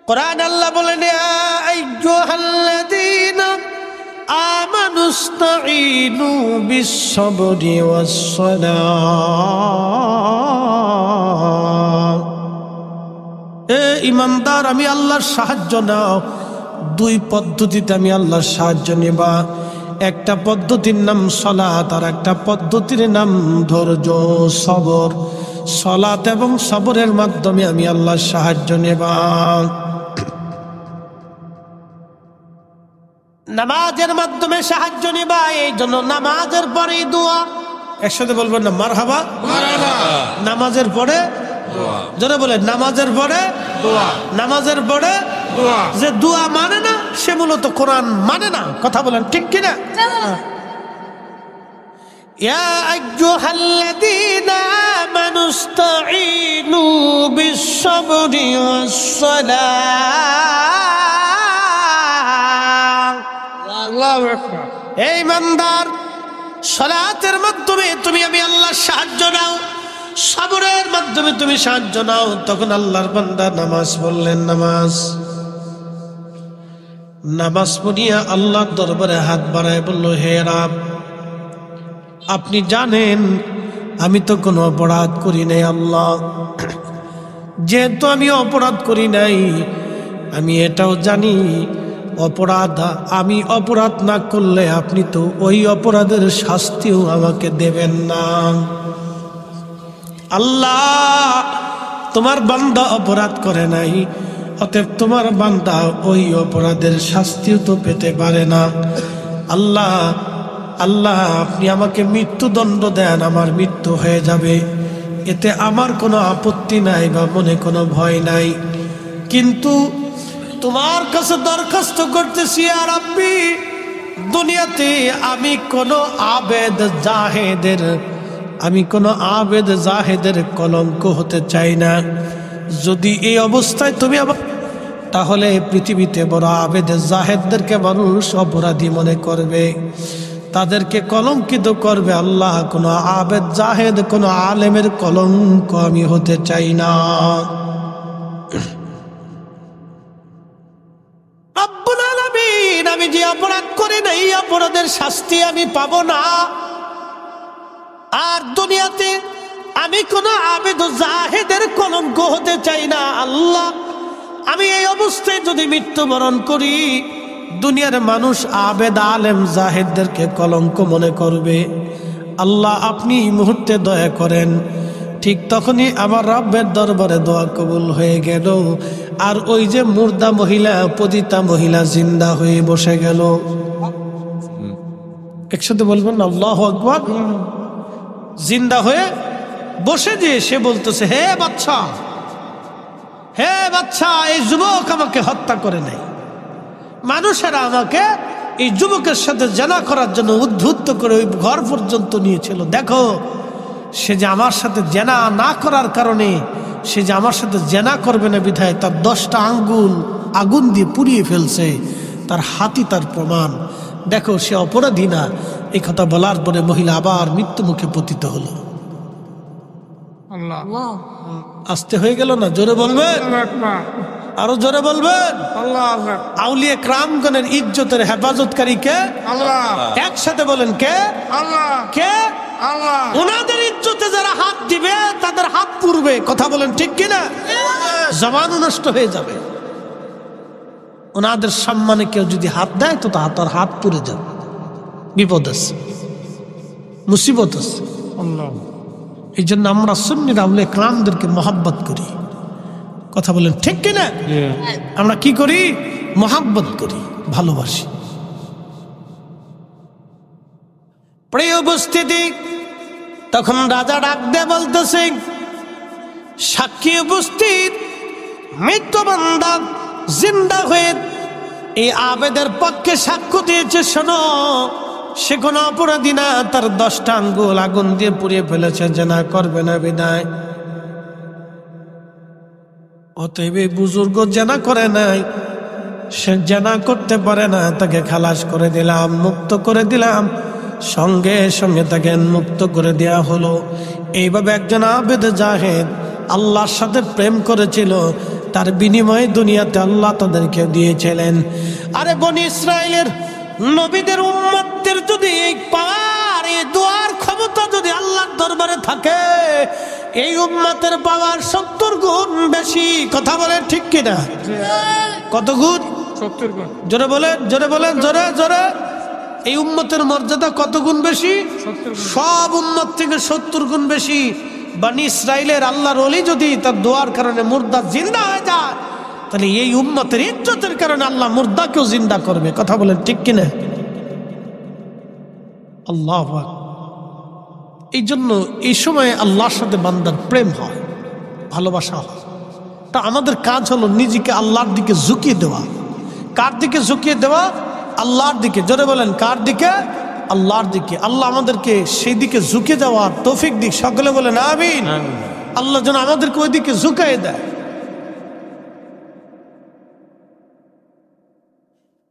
কোরআন আল্লাহ বলেন, ইয়া আইয়ুহাল্লাযীনা আমানুস্তাঈনু বিস-সাবরি ওয়াস-সালাহ। এ ঈমানদার, আমি আল্লাহর সাহায্য নাও। 2 পদ্ধতিতে আমি আল্লাহর সাহায্য নেবা। একটা পদ্ধতির নাম সালাত, আর একটা পদ্ধতির নাম ধৈর্য, সবর। সালাত এবং সবরের মাধ্যমে আমি আল্লাহর সাহায্য নেবা। নামাজের মাধ্যমে সাহায্য নেবা, এই জন্য নামাজের পরেই দোয়া। একসাথে বলবেন না, মারহাবা। নামাজের পরে যারা বলে নামাজের পরে দোয়া, নামাজের পরে দোয়া। যে দোয়া মানে না, সে মূলত কোরআন মানে না। কথা বলেন ঠিক কিনা? ইয়া আইয়ুহাল্লাযীনা আমানুস্তাঈনু বিস-সাবরি ওয়াস-সালাহ। আল্লাহু আকবার। এই ইমানদার, সালাতের মাধ্যমে তুমি আমি আল্লাহর সাহায্য নাও, সবরের মাধ্যমে তুমি সাহায্য নাও। তখন আল্লাহর বান্দা নামাজ পড়লেন। নামাজ পড়িয়া আল্লাহর দরবারে হাত বাড়ায় বলল, হে রাব, আপনি জানেন আমি তো কোনো অপরাধ করি নাই। আল্লাহ, যেহেতু আমি অপরাধ করি নাই, আমি এটাও জানি আমি অপরাধ না করলে আপনি তো ওই অপরাধের শাস্তিও আমাকে দেবেন না। আল্লাহ, তোমার বান্দা অপরাধ করে নাই, অতএব তোমার বান্দা ওই অপরাধের শাস্তিও তো পেতে পারে না। আল্লাহ, আপনি আমাকে মৃত্যুদণ্ড দেন, আমার মৃত্যু হয়ে যাবে, এতে আমার কোনো আপত্তি নাই বা মনে কোনো ভয় নাই। কিন্তু তোমার কাছে দরখাস্ত করতেছি, ইয়া রাব্বি, দুনিয়াতে আমি কোনো আবেদ জাহেদের কলঙ্ক হতে চাই না। যদি এই অবস্থায় তুমি তাহলে পৃথিবীতে বড় আবেদ জাহেদদেরকে মানুষ অপরাধী মনে করবে, তাদেরকে কলঙ্কিত করবে। আল্লাহ, কোনো আবেদ জাহেদ, কোনো আলেমের কলঙ্ক আমি হতে চাই না। রব্বুল আলামিন, আমি যে অপরাধ করি না, এই অপরাধের শাস্তি আমি পাবো না। আর দুনিয়াতে আমি কোনো আবেদ জাহেদের কলঙ্ক হতে চাই না। আল্লাহ, আমি এই অবস্থায় যদি মৃত্যুবরণ করি, দুনিয়ার মানুষ আবেদ আলেম জাহেদদেরকে কলঙ্ক মনে করবে। আল্লাহ, আপনি এই মুহূর্তে দয়া করেন। ঠিক তখনই আমার রব্বের দরবারে দোয়া কবুল হয়ে গেল। আর ওই যে মুর্দা মহিলা, পতিতা মহিলা জিন্দা হয়ে বসে গেল। একসাথে বলবেন না, আল্লাহু আকবার। জিন্দা হয়ে বসে যে সে বলতেছে, হে বাচ্চা, এই যুবক আমাকে হত্যা করে নাই। মানুষেরা আমাকে এই যুবকের সাথে জেনা করার জন্য উদ্ধুত্ত করে ওই ঘর পর্যন্ত নিয়েছিল। দেখো, সে যে আমার সাথে জেনা না করার কারণে সে যে আমার সাথে জেনা করবে না বিধায় তার 10টা আঙ্গুল আগুন দিয়ে পুড়িয়ে ফেলছে, তার হাতই তার প্রমাণ। দেখো সে অপরাধী না। এই কথা বলার পরে মহিলা আবার মৃত্যু মুখে পতিত হলো। আল্লাহ আসতে হয়ে গেল না? জোরে বলবেন, আরো জোরে বলবেন। আল্লাহ আউলিয়া ক্রামগণের ইজ্জতের হেফাজতকারী কে? আল্লাহ একসাথে বলেন কে? আল্লাহ কে? আল্লাহ ওনাদের ইজ্জতে যারা হাত দিবে তাদের হাত পুড়বে। কথা বলেন ঠিক কিনা? জবানও নষ্ট হয়ে যাবে। ওনাদের সম্মানে কেউ যদি হাত দেয় তো তার হাত পুড়ে যাবে। বিপদ আছে, মুসিবত আছে। আল্লাহ এই জন্য আমরা সুন্নিরা আউলিয়া ক্রামদেরকে মহাব্বত করি। কথা বলেন ঠিক কিনা? আমরা কি করি? মহাব্বত করি, ভালোবাসি। প্রিয় উপস্থিতি, তখন রাজা ডাক দিয়ে বলতেছে, সাক্ষী উপস্থিত, মৃত্যু বান্দা জিন্দা হয়ে এই আবেদের পক্ষে সাক্ষ্য দিয়েছে। শোনো, সে কোনো অপরাধী না, তার 10টা আঙ্গুল আগুন দিয়ে পুড়িয়ে ফেলেছে, জেনা করবে না বিদায়। অতএব বুজুর্গ জেনা করে নাই, সে জেনা করতে পারে না, তাকে খালাস করে দিলাম, মুক্ত করে দিলাম। সঙ্গে সঙ্গে তাকে মুক্ত করে দেয়া হলো। এইভাবে একজন আবেদ জাহেদ আল্লাহর সাথে প্রেম করেছিল, তার বিনিময়ে দুনিয়াতে আল্লাহ তাদেরকে দিয়েছিলেন। আরে বনি ইসরায়েলের নবীদের উম্মতদের যদি এই পাওয়ার, এই দোয়ার ক্ষমতা যদি আল্লাহর দরবারে থাকে, এই উম্মতের পাওয়ার 70 গুণ বেশি। কথা বলেন ঠিক কিনা? কত গুণ? 70 গুণ। জোরে বলেন, জোরে বলেন, জোরে জোরে। এই উম্মতের মর্যাদা কত গুণ বেশি? সব উম্মত থেকে 70 গুণ বেশি। বনি ইসরাইলের আল্লাহর ওলি যদি তার দোয়ার কারণে মুর্দা জিন্দা হয়ে যায়, তাহলে এই উম্মতের ইজ্জতের কারণে আল্লাহ মুর্দাকেও জিন্দা করবে। কথা বলেন ঠিক কিনা? আল্লাহু আকবার। এই জন্য এই সময়ে আল্লাহর সাথে বান্দার প্রেম হয়, ভালোবাসা হয়। তা আমাদের কাজ হলো নিজেকে আল্লাহর দিকে ঝুঁকিয়ে দেওয়া। কার দিকে ঝুঁকিয়ে দেওয়া? আল্লাহর দিকে। জোরে বলেন, কার দিকে? আল্লাহর দিকে। আল্লাহ আমাদেরকে সেই দিকে ঝুঁকে যাওয়ার তৌফিক দিক। সকলে বলেন আমিন। আল্লাহ যেন আমাদেরকে ওই দিকে ঝুঁকাই দেয়।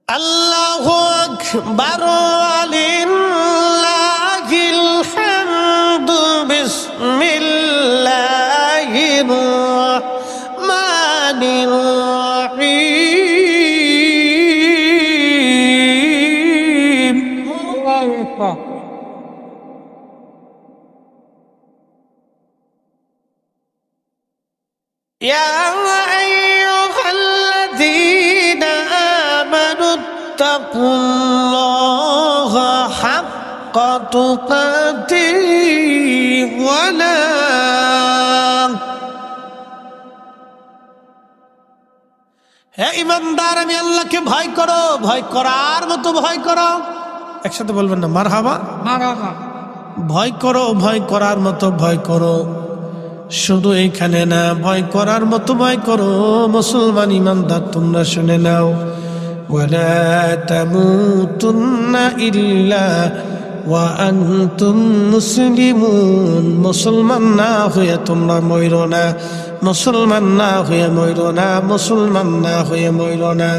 আল্লাহু আকবার, লিল্লাহিল হামদু, বিসমিল্লাহির রাহমানির রাহিম। ইয়া আইয়ুহাল্লাযীনা আমানু ইত্তাকুল্লাহা হাক্কা তুকাতিহি ওয়া লা, হে ঈমানদার, আমি আল্লাহকে ভয় করো, ভয় করার মতো ভয় করো। একসাথে বলবেন না? মারহাবা। মারহাবা। ভয় করো, ভয় করার মতো ভয় করো। শুধু এইখানে না, ভয় করার মতো ভয় করো। মুসলমান ইমানদার তোমরা শুনে নাও, ওয়ালা তামুতুন্না ইল্লা ওয়া আনতুম মুসলিমুন। মুসলমান না হয়ে তোমরা মরো না, মুসলমান না হয়ে মরো না, মুসলমান না হয়ে মরো না।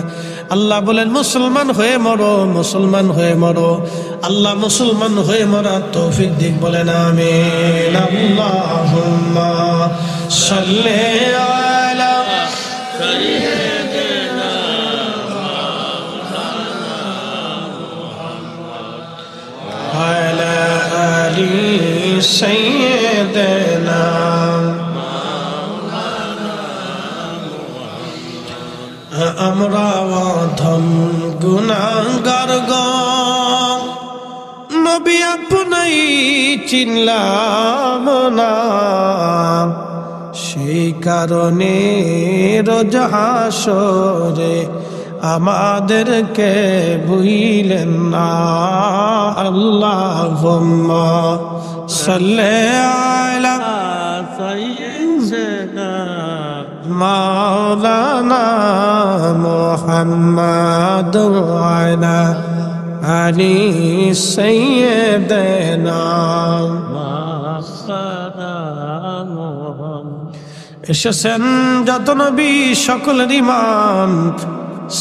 আল্লাহ বলেন মুসলমান হয়ে মরো, মুসলমান হয়ে মরো। আল্লাহ মুসলমান হয়ে মরার তৌফিক দিক। বলেন আমিন। আল্লাহুম্মা সাল্লি আলা সাইয়্যিদিনা ওয়া আলা আলি সাইয়্যিদিনা। আমরা অধম গুনাহগার গো, নবী আপনি চিনলাম না, সেই কারণে রোজ হাসরে আমাদেরকে ভুইলেন না। আল্লাহুম্মা সাল্লি আলা সাইয়্যিদিনা মাওলানা মুহাম্মাদ ওয়া আলা আলি সাইয়্যিদিনা। এসেছেন যত নবী সকলের ইমান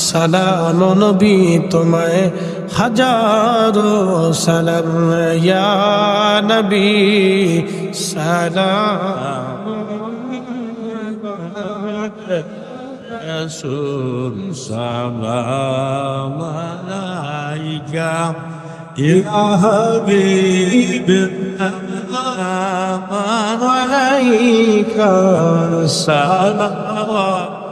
সালাম ও নবী তোমায় হাজারো সালাম ইয়া নবী সালাম রাসূল সালাম আলাইকা ইয়া হাবিব আলাইকা সালাম